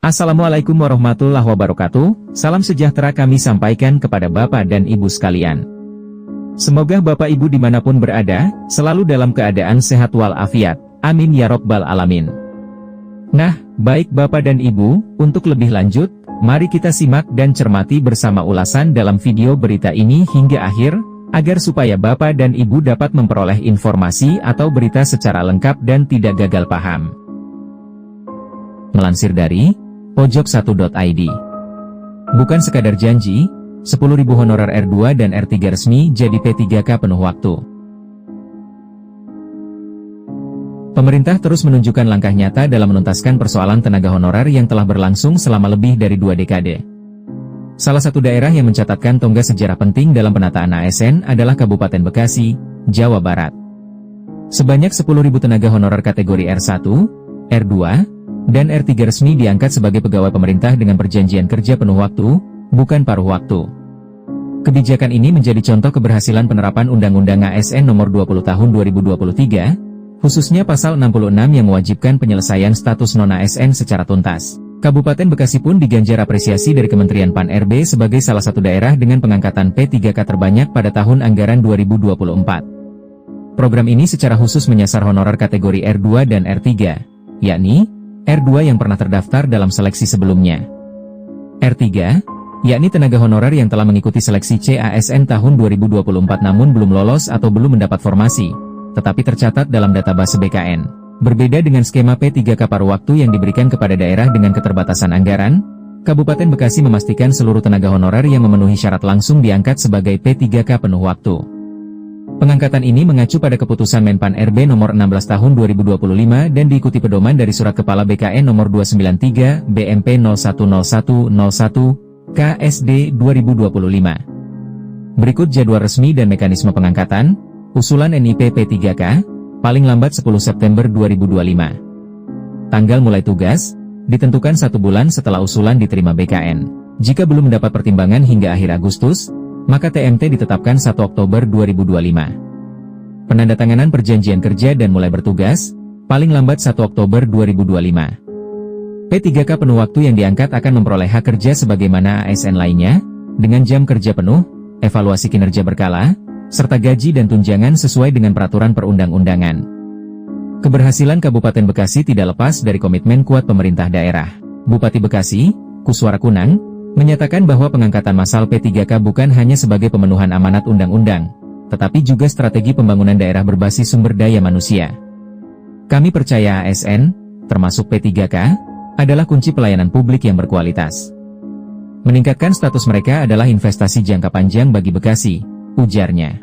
Assalamualaikum warahmatullahi wabarakatuh, salam sejahtera kami sampaikan kepada Bapak dan Ibu sekalian. Semoga Bapak Ibu dimanapun berada, selalu dalam keadaan sehat walafiat, amin ya robbal alamin. Nah, baik Bapak dan Ibu, untuk lebih lanjut, mari kita simak dan cermati bersama ulasan dalam video berita ini hingga akhir, agar supaya Bapak dan Ibu dapat memperoleh informasi atau berita secara lengkap dan tidak gagal paham. Melansir dari pojok1.id. Bukan sekadar janji, 10.000 honorer R2 dan R3 resmi jadi P3K penuh waktu. Pemerintah terus menunjukkan langkah nyata dalam menuntaskan persoalan tenaga honorer yang telah berlangsung selama lebih dari 2 dekade. Salah satu daerah yang mencatatkan tonggak sejarah penting dalam penataan ASN adalah Kabupaten Bekasi, Jawa Barat. Sebanyak 10.000 tenaga honorer kategori R1, R2, dan R3 resmi diangkat sebagai pegawai pemerintah dengan perjanjian kerja penuh waktu, bukan paruh waktu. Kebijakan ini menjadi contoh keberhasilan penerapan Undang-Undang ASN Nomor 20 Tahun 2023, khususnya Pasal 66 yang mewajibkan penyelesaian status non-ASN secara tuntas. Kabupaten Bekasi pun diganjar apresiasi dari Kementerian Pan-RB sebagai salah satu daerah dengan pengangkatan P3K terbanyak pada tahun anggaran 2024. Program ini secara khusus menyasar honorer kategori R2 dan R3, yakni R2 yang pernah terdaftar dalam seleksi sebelumnya. R3, yakni tenaga honorer yang telah mengikuti seleksi CASN tahun 2024 namun belum lolos atau belum mendapat formasi, tetapi tercatat dalam database BKN. Berbeda dengan skema P3K paruh waktu yang diberikan kepada daerah dengan keterbatasan anggaran, Kabupaten Bekasi memastikan seluruh tenaga honorer yang memenuhi syarat langsung diangkat sebagai P3K penuh waktu. Pengangkatan ini mengacu pada keputusan Menpan RB nomor 16 tahun 2025 dan diikuti pedoman dari Surat Kepala BKN nomor 293 BMP 010101 KSD 2025. Berikut jadwal resmi dan mekanisme pengangkatan, usulan NIP P3K, paling lambat 10 September 2025. Tanggal mulai tugas, ditentukan 1 bulan setelah usulan diterima BKN. Jika belum mendapat pertimbangan hingga akhir Agustus, maka TMT ditetapkan 1 Oktober 2025. Penandatanganan perjanjian kerja dan mulai bertugas, paling lambat 1 Oktober 2025. P3K penuh waktu yang diangkat akan memperoleh hak kerja sebagaimana ASN lainnya, dengan jam kerja penuh, evaluasi kinerja berkala, serta gaji dan tunjangan sesuai dengan peraturan perundang-undangan. Keberhasilan Kabupaten Bekasi tidak lepas dari komitmen kuat pemerintah daerah. Bupati Bekasi, Kuswara Kunang, menyatakan bahwa pengangkatan massal P3K bukan hanya sebagai pemenuhan amanat undang-undang, tetapi juga strategi pembangunan daerah berbasis sumber daya manusia. Kami percaya ASN, termasuk P3K, adalah kunci pelayanan publik yang berkualitas. Meningkatkan status mereka adalah investasi jangka panjang bagi Bekasi, ujarnya.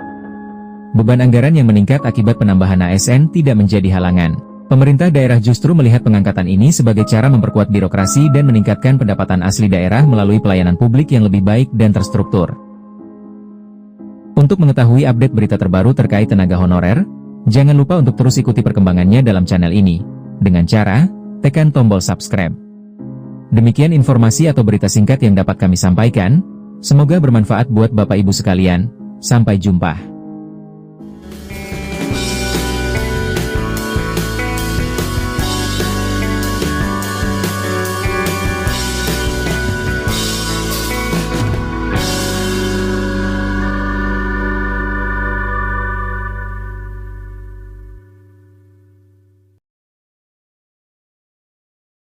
Beban anggaran yang meningkat akibat penambahan ASN tidak menjadi halangan. Pemerintah daerah justru melihat pengangkatan ini sebagai cara memperkuat birokrasi dan meningkatkan pendapatan asli daerah melalui pelayanan publik yang lebih baik dan terstruktur. Untuk mengetahui update berita terbaru terkait tenaga honorer, jangan lupa untuk terus ikuti perkembangannya dalam channel ini, dengan cara tekan tombol subscribe. Demikian informasi atau berita singkat yang dapat kami sampaikan, semoga bermanfaat buat Bapak Ibu sekalian, sampai jumpa.